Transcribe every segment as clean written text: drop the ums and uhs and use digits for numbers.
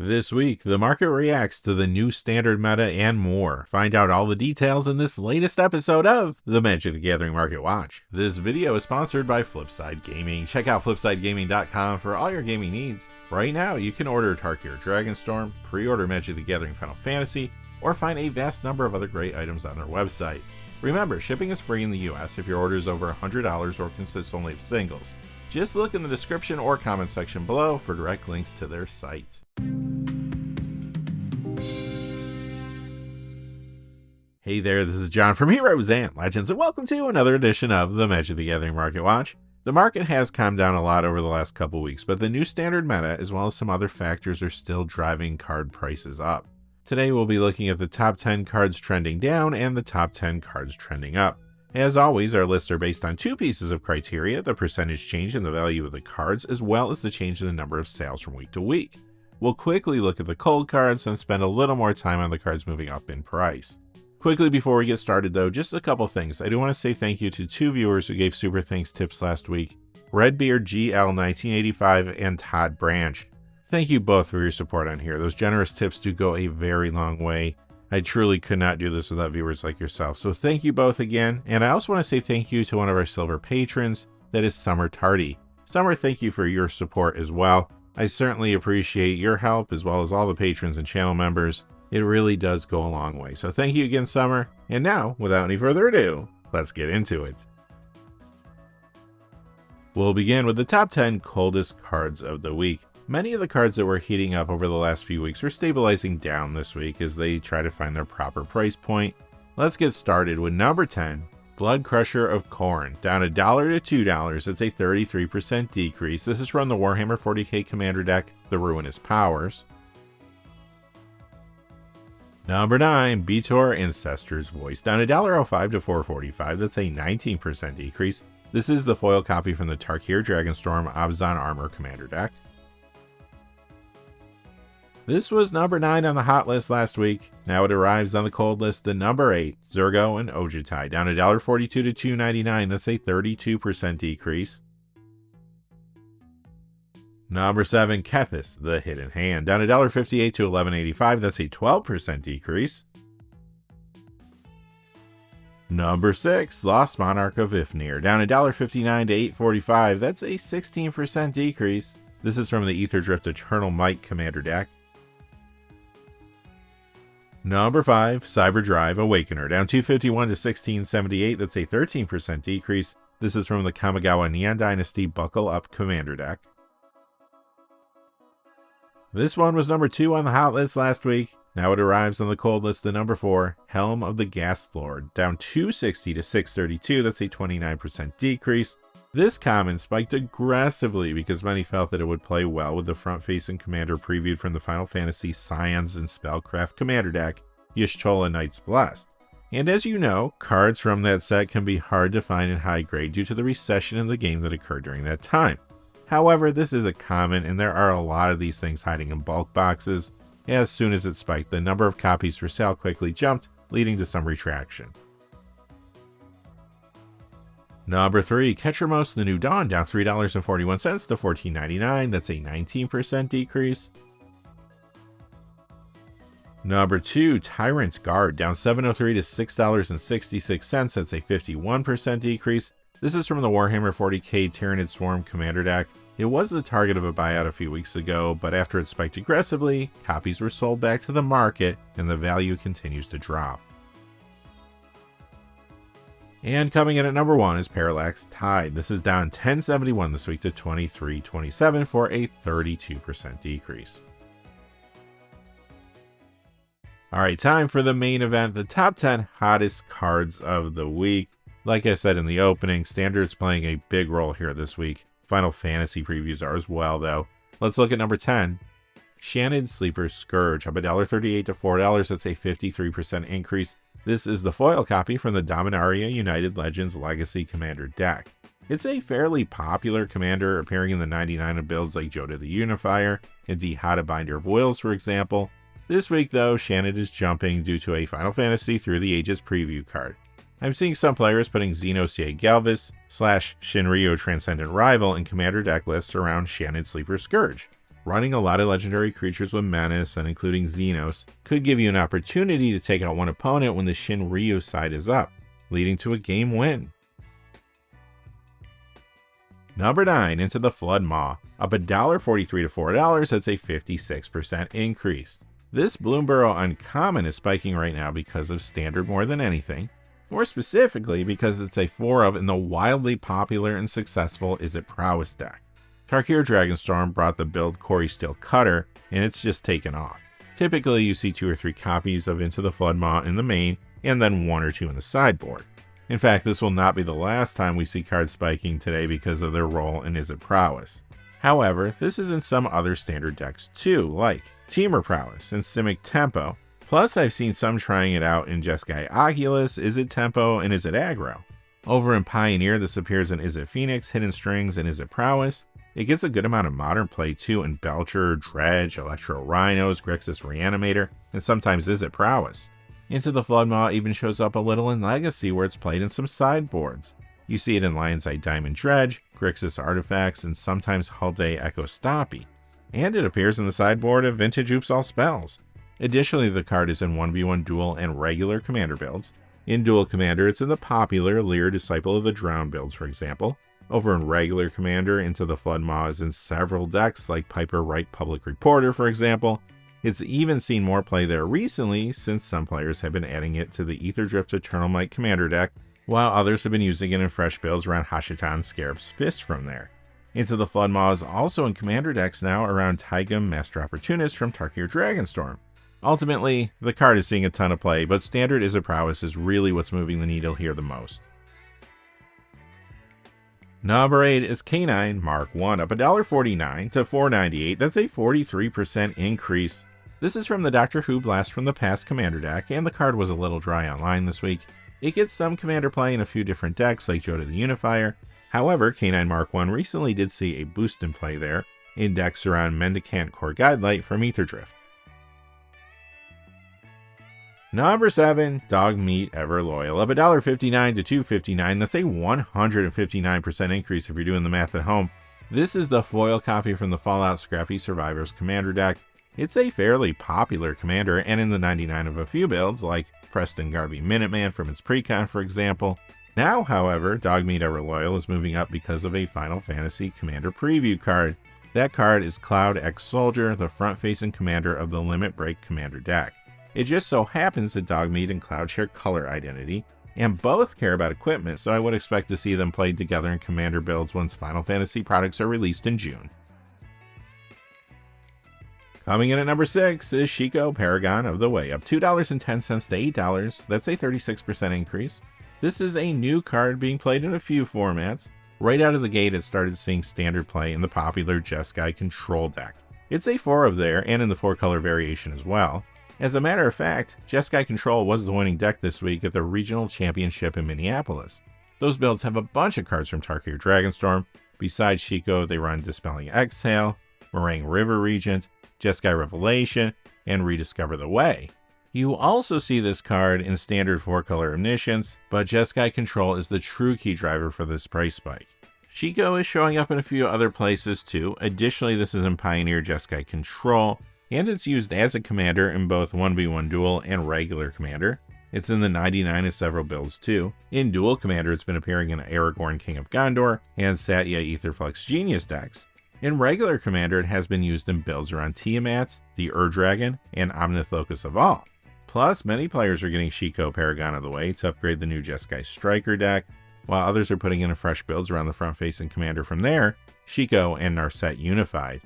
This week, the market reacts to the new standard meta and more. Find out all the details in this latest episode of the Magic the Gathering Market Watch. This video is sponsored by Flipside Gaming. Check out flipsidegaming.com for all your gaming needs. Right now, you can order Tarkir Dragonstorm, pre-order Magic the Gathering Final Fantasy, or find a vast number of other great items on their website. Remember, shipping is free in the US if your order is over $100 or consists only of singles. Just look in the description or comment section below for direct links to their site. Hey there, this is John from Heroes and Legends, and welcome to another edition of the Magic the Gathering Market Watch. The market has calmed down a lot over the last couple weeks, but the new standard meta, as well as some other factors, are still driving card prices up. Today we'll be looking at the top 10 cards trending down and the top 10 cards trending up. As always, our lists are based on two pieces of criteria: the percentage change in the value of the cards, as well as the change in the number of sales from week to week. We'll quickly look at the cold cards and spend a little more time on the cards moving up in price. Quickly before we get started though, just a couple things. I do want to say thank you to two viewers who gave super thanks tips last week: RedbeardGL1985 and Todd Branch. Thank you both for your support on here. Those generous tips do go a very long way. I truly could not do this without viewers like yourself, so thank you both again. And I also want to say thank you to one of our silver patrons, that is Summer Tardy. Summer, thank you for your support as well. I certainly appreciate your help, as well as all the patrons and channel members. It really does go a long way, so thank you again, Summer. And now, without any further ado, let's get into it. We'll begin with the top 10 coldest cards of the week. Many of the cards that were heating up over the last few weeks are stabilizing down this week as they try to find their proper price point. Let's get started with number 10, Blood Crusher of Khorne, down $1 to $2. It's a 33% decrease. This is from the Warhammer 40k Commander deck, the Ruinous Powers. Number 9, Beator Ancestr's Voice, down $1.05 to $4.45. That's a 19% decrease. This is the foil copy from the Tarkir Dragonstorm Abzan Armor Commander deck. This was number 9 on the hot list last week. Now it arrives on the cold list, the number 8, Zurgo and Ojutai, down $1.42 to $2.99. That's a 32% decrease. Number 7, Kethis, the Hidden Hand, down $1.58 to $11.85. That's a 12% decrease. Number 6, Lost Monarch of Ifnir, down $1.59 to $8.45. That's a 16% decrease. This is from the Ether Drift Eternal Might Commander deck. Number 5, Cyber Drive Awakener, down $2.51 to $16.78. That's a 13% decrease. This is from the Kamigawa Neon Dynasty Buckle Up Commander deck. This one was number 2 on the hot list last week. Now it arrives on the cold list, the number 4, Helm of the Ghast Lord, down $2.60 to $6.32. That's a 29% decrease. This common spiked aggressively because many felt that it would play well with the front-facing commander previewed from the Final Fantasy Scions and Spellcraft Commander deck, Y'shtola Knights Blessed. And as you know, cards from that set can be hard to find in high grade due to the recession in the game that occurred during that time. However, this is a common, and there are a lot of these things hiding in bulk boxes. As soon as it spiked, the number of copies for sale quickly jumped, leading to some retraction. Number 3, Ketramos the New Dawn, down $3.41 to $14.99. That's a 19% decrease. Number 2, Tyrant Guard, down $7.03 to $6.66. That's a 51% decrease. This is from the Warhammer 40k Tyrannid Swarm Commander deck. It was the target of a buyout a few weeks ago, but after it spiked aggressively, copies were sold back to the market and the value continues to drop. And coming in at number 1 is Parallax Tide. This is down $10.71 this week to $23.27 for a 32% decrease. Alright, time for the main event, the top 10 hottest cards of the week. Like I said in the opening, Standard's playing a big role here this week. Final Fantasy previews are as well though. Let's look at number 10. Shannon Sleeper Scourge, up $1.38 to $4. That's a 53% increase. This is the foil copy from the Dominaria United Legends Legacy Commander deck. It's a fairly popular commander, appearing in the 99 builds like Jodah the Unifier and Dihada Binder of Wills, for example. This week though, Shannon is jumping due to a Final Fantasy Through the Ages preview card. I'm seeing some players putting Xenosia Galvis / Shinryu Transcendent Rival in commander deck lists around Shannon Sleeper Scourge. Running a lot of legendary creatures with Menace, and including Xenos, could give you an opportunity to take out one opponent when the Shinryu side is up, leading to a game win. Number 9, Into the Flood Maw, up $1.43 to $4, that's a 56% increase. This Bloomburrow Uncommon is spiking right now because of Standard more than anything, more specifically because it's a 4 of in the wildly popular and successful Is It Prowess deck. Tarkir Dragonstorm brought the build Cori-Steel Cutter, and it's just taken off. Typically you see 2 or 3 copies of Into the Flood Maw in the main, and then 1 or 2 in the sideboard. In fact, this will not be the last time we see cards spiking today because of their role in Is It Prowess. However, this is in some other standard decks too, like Teamer Prowess and Simic Tempo. Plus, I've seen some trying it out in Jeskai Oculus, Is It Tempo, and Is It Aggro. Over in Pioneer, this appears in Is It Phoenix, Hidden Strings, and Is It Prowess. It gets a good amount of modern play too in Belcher, Dredge, Electro Rhinos, Grixis Reanimator, and sometimes Is It Prowess. Into the Flood Maw even shows up a little in Legacy where it's played in some sideboards. You see it in Lion's Eye Diamond Dredge, Grixis Artifacts, and sometimes Halday Echo Stoppy. And it appears in the sideboard of Vintage Oops All Spells. Additionally, the card is in 1v1 dual and regular commander builds. In dual commander, it's in the popular Lear Disciple of the Drowned builds, for example. Over in regular commander, Into the Flood Maw is in several decks like Piper Wright Public Reporter, for example. It's even seen more play there recently since some players have been adding it to the Aetherdrift Eternal Might commander deck, while others have been using it in fresh builds around Hashitan Scarab's Fist from there. Into the Flood Maw is also in commander decks now around Taigam Master Opportunist from Tarkir Dragonstorm. Ultimately, the card is seeing a ton of play, but Standard Is It Prowess is really what's moving the needle here the most. Number 8 is K9 Mark 1, up $1.49 to $4.98. That's a 43% increase. This is from the Doctor Who Blast from the Past commander deck, and the card was a little dry online this week. It gets some commander play in a few different decks like Jodah the Unifier. However, K9 Mark 1 recently did see a boost in play there in decks around Mendicant Core Guidelight from Aetherdrift. Number 7, Dog Meat Everloyal, up $1.59 to $2.59. That's a 159% increase if you're doing the math at home. This is the foil copy from the Fallout Scrappy Survivors commander deck. It's a fairly popular commander and in the 99 of a few builds like Preston Garvey Minuteman from its precon, for example. Now, however, Dog Meat Everloyal is moving up because of a Final Fantasy commander preview card. That card is Cloud X Soldier, the front-facing commander of the Limit Break commander deck. It just so happens that Dogmeat and Cloud share color identity, and both care about equipment, so I would expect to see them played together in commander builds once Final Fantasy products are released in June. Coming in at number 6 is Shiko Paragon of the Way, up $2.10 to $8. That's a 36% increase. This is a new card being played in a few formats. Right out of the gate, it started seeing standard play in the popular Jeskai Control deck. It's a 4 of there, and in the 4-color variation as well. As a matter of fact, Jeskai Control was the winning deck this week at the Regional Championship in Minneapolis. Those builds have a bunch of cards from Tarkir Dragonstorm. Besides Shiko, they run Dispelling Exhale, Meringue River Regent, Jeskai Revelation, and Rediscover the Way. You also see this card in standard 4-color Omniscience, but Jeskai Control is the true key driver for this price spike. Shiko is showing up in a few other places too. Additionally, this is in Pioneer Jeskai Control, and it's used as a commander in both 1v1 duel and regular commander. It's in the 99 of several builds too. In dual commander, it's been appearing in Aragorn King of Gondor and Satya Aetherflux Genius decks. In regular commander, it has been used in builds around Tiamat, the Ur-Dragon, and Omnith Locus of All. Plus, many players are getting Shiko Paragon of the Way to upgrade the new Jeskai Striker deck, while others are putting in fresh builds around the front-facing commander from there, Shiko and Narset Unified.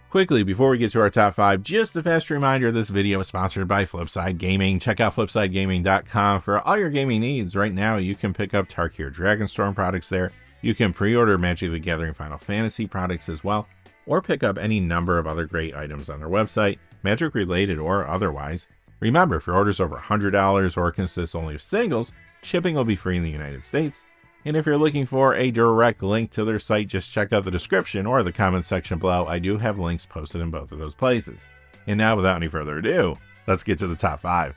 Quickly, before we get to our top 5, just a fast reminder, this video is sponsored by Flipside Gaming. Check out flipsidegaming.com for all your gaming needs. Right now, you can pick up Tarkir Dragonstorm products there. You can pre-order Magic the Gathering Final Fantasy products as well, or pick up any number of other great items on their website, Magic related or otherwise. Remember, if your order's over $100 or consists only of singles, shipping will be free in the United States. And if you're looking for a direct link to their site, just check out the description or the comment section below. I do have links posted in both of those places. And now, without any further ado, let's get to the top 5.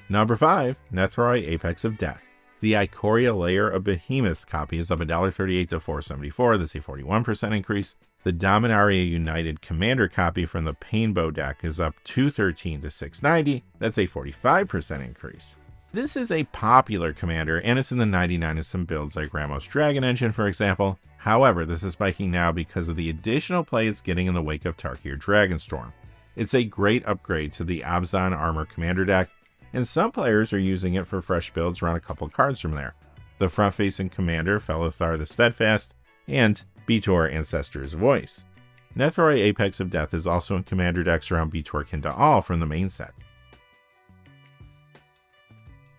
Number 5, Nethroi Apex of Death. The Ikoria Layer of Behemoths copy is up $1.38 to $4.74. That's a 41% increase. The Dominaria United Commander copy from the Painbow deck is up $2.13 to $6.90. That's a 45% increase. This is a popular commander, and it's in the 99 of some builds like Ramos Dragon Engine, for example. However, this is spiking now because of the additional play it's getting in the wake of Tarkir Dragonstorm. It's a great upgrade to the Abzan Armor Commander deck, and some players are using it for fresh builds around a couple cards from there. The front-facing commander, Felithar the Steadfast, and Betor Ancestor's Voice. Nethroi Apex of Death is also in commander decks around Betor Kindaal from the main set.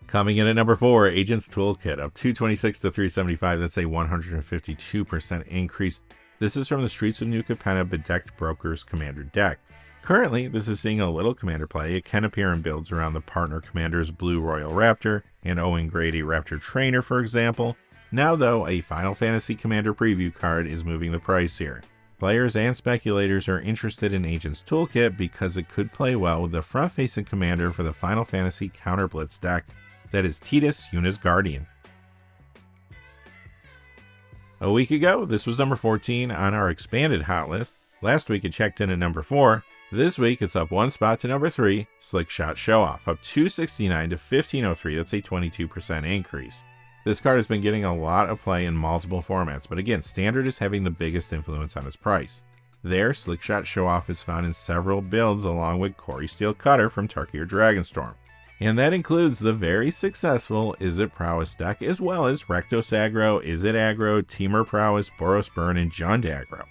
Coming in at number 4, Agent's Toolkit, up $2.26 to $3.75. That's a 152% increase. This is from the Streets of New Capenna Bedecked Brokers Commander deck. Currently, this is seeing a little commander play. It can appear in builds around the partner commanders Blue Royal Raptor and Owen Grady Raptor Trainer, for example. Now though, a Final Fantasy Commander preview card is moving the price here. Players and speculators are interested in Agent's Toolkit because it could play well with the front-facing commander for the Final Fantasy Counter Blitz deck. That is Tidus, Yuna's Guardian. A week ago, this was number 14 on our expanded hot list. Last week it checked in at number 4. This week it's up one spot to number 3, Slick Shot Show Off, up $2.69 to $15.03. That's a 22% increase. This card has been getting a lot of play in multiple formats, but again, Standard is having the biggest influence on its price. There, Slick Shot Show Off is found in several builds along with Cori-Steel Cutter from Tarkir Dragonstorm. And that includes the very successful Izzet Prowess deck, as well as Rektos Aggro, Izzet Aggro, Temur Prowess, Boros Burn, and Jund Aggro.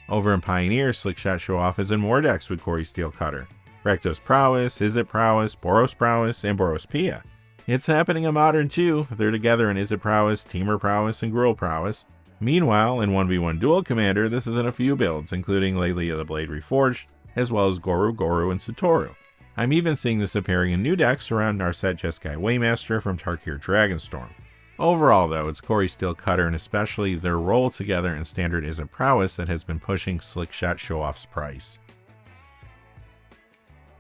Over in Pioneer, Slick Shot Show Off is in more decks with Cori-Steel Cutter, Rektos Prowess, Izzet Prowess, Boros Prowess, and Boros Pia. It's happening in Modern too. They're together in Izzet Prowess, Temur Prowess, and Gruul Prowess. Meanwhile, in 1v1 Dual Commander, this is in a few builds, including Lelia the Blade Reforged, as well as Goru, and Satoru. I'm even seeing this appearing in new decks around Narset Jeskai Waymaster from Tarkir Dragonstorm. Overall though, it's Cori-Steel Cutter and especially their role together in Standard Izzet Prowess that has been pushing Slick Shot Show Off's price.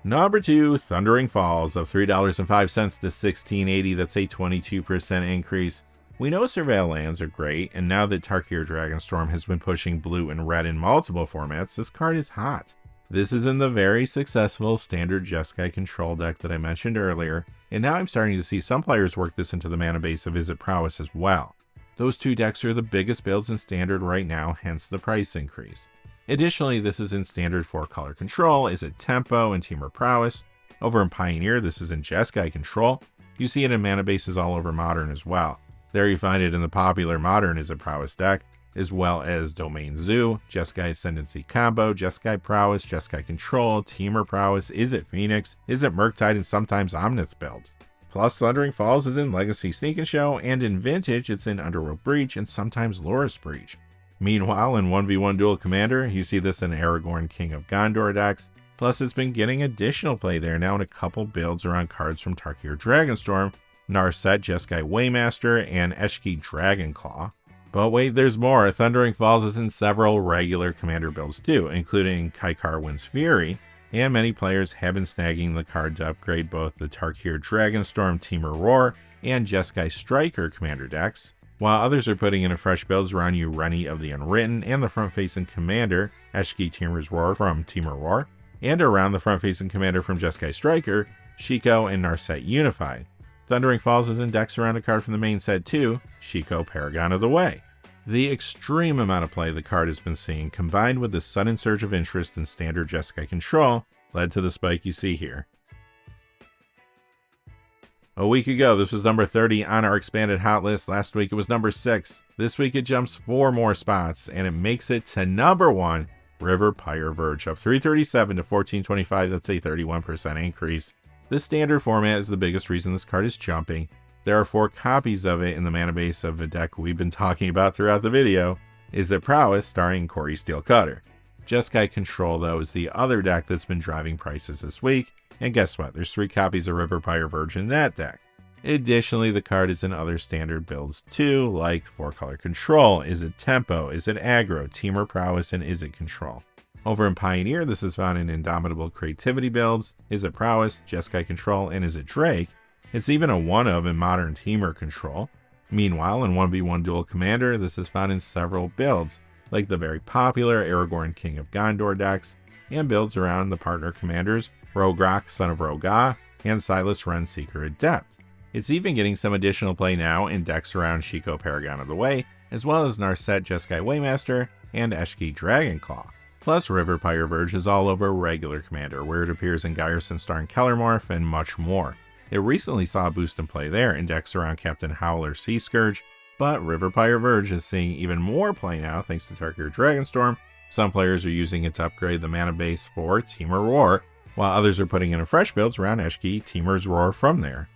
Number 2, Thundering Falls, of $3.05 to $16.80. That's a 22% increase. We know Surveil lands are great, and now that Tarkir Dragonstorm has been pushing blue and red in multiple formats, this card is hot. This is in the very successful Standard Jeskai Control deck that I mentioned earlier, and now I'm starting to see some players work this into the mana base of Izzet Prowess as well. Those two decks are the biggest builds in Standard right now, hence the price increase. Additionally, this is in Standard 4-color Control, Izzet Tempo, and Temur Prowess. Over in Pioneer, this is in Jeskai Control. You see it in mana bases all over Modern as well. There you find it in the popular Modern Izzet Prowess deck, as well as Domain Zoo, Jeskai Ascendancy Combo, Jeskai Prowess, Jeskai Control, Temur Prowess, Izzet Phoenix, Izzet Murktide, and sometimes Omnith builds. Plus, Thundering Falls is in Legacy Sneak and Show, and in Vintage it's in Underworld Breach and sometimes Loris Breach. Meanwhile, in 1v1 Dual Commander, you see this in Aragorn King of Gondor decks. Plus, it's been getting additional play there now in a couple builds around cards from Tarkir Dragonstorm, Narset Jeskai Waymaster, and Eshki Dragonclaw. But wait, there's more. Thundering Falls is in several regular commander builds too, including Kaikar Wind's Fury, and many players have been snagging the card to upgrade both the Tarkir Dragonstorm Temur Roar and Jeskai Striker commander decks, while others are putting in fresh builds around Ureni of the Unwritten and the front-facing commander Eshki Temur's Roar from Temur Roar, and around the front-facing commander from Jeskai Striker, Shiko and Narset Unified. Thundering Falls is in decks around a card from the main set too, Shiko Paragon of the Way. The extreme amount of play the card has been seeing, combined with the sudden surge of interest in Standard Jeskai Control, led to the spike you see here. A week ago, this was number 30 on our expanded hot list. Last week it was number 6. This week it jumps 4 more spots, and it makes it to number 1, River Pyre Verge, up $3.37 to $14.25. That's a 31% increase. This Standard format is the biggest reason this card is jumping. There are 4 copies of it in the mana base of a deck we've been talking about throughout the video, Izzet Prowess starring Cori-Steel Cutter. Jeskai Control, though, is the other deck that's been driving prices this week, and guess what? There's 3 copies of River Pyre Verge in that deck. Additionally, the card is in other Standard builds too, like 4-color Control, Izzet Tempo, Izzet Aggro, Temur Prowess, and Izzet Control. Over in Pioneer, this is found in Indomitable Creativity builds, Izzet Prowess, Jeskai Control, and Izzet Drake. It's even a one-of in Modern Temur Control. Meanwhile, in 1v1 Dual Commander, this is found in several builds, like the very popular Aragorn King of Gondor decks, and builds around the partner commanders Rograk, Son of Roga, and Silas Wren Seeker Adept. It's even getting some additional play now in decks around Shiko Paragon of the Way, as well as Narset Jeskai Waymaster and Eshki Dragonclaw. Plus, River Pyre Verge is all over regular Commander, where it appears in Gyerson Starn Kellermorph and much more. It recently saw a boost in play there in decks around Captain Howler Sea Scourge, but River Pyre Verge is seeing even more play now thanks to Tarkir Dragonstorm. Some players are using it to upgrade the mana base for Temur Roar, while others are putting in a fresh builds around Eshki Temur's Roar from there.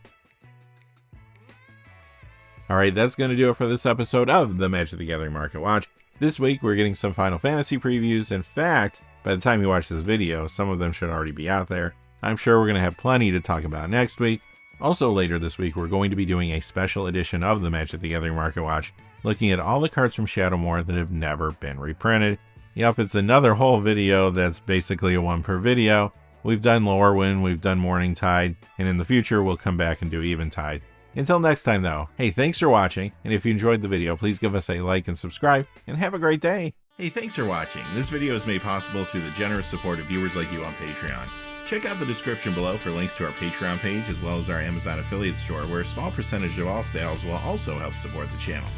Alright, that's going to do it for this episode of the Magic the Gathering Market Watch. This week we're getting some Final Fantasy previews. In fact, by the time you watch this video, some of them should already be out there. I'm sure we're going to have plenty to talk about next week. Also later this week, we're going to be doing a special edition of the Magic the Gathering Market Watch, looking at all the cards from Shadowmoor that have never been reprinted. Yep, it's another whole video that's basically a one per video. We've done Lorwyn, we've done Morningtide, and in the future we'll come back and do Eventide. Until next time though, hey, thanks for watching, and if you enjoyed the video, please give us a like and subscribe, and have a great day. Hey, thanks for watching. This video is made possible through the generous support of viewers like you on Patreon. Check out the description below for links to our Patreon page, as well as our Amazon affiliate store, where a small percentage of all sales will also help support the channel.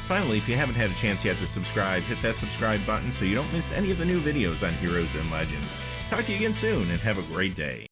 Finally, if you haven't had a chance yet to subscribe, hit that subscribe button so you don't miss any of the new videos on Heroes and Legends. Talk to you again soon, and have a great day.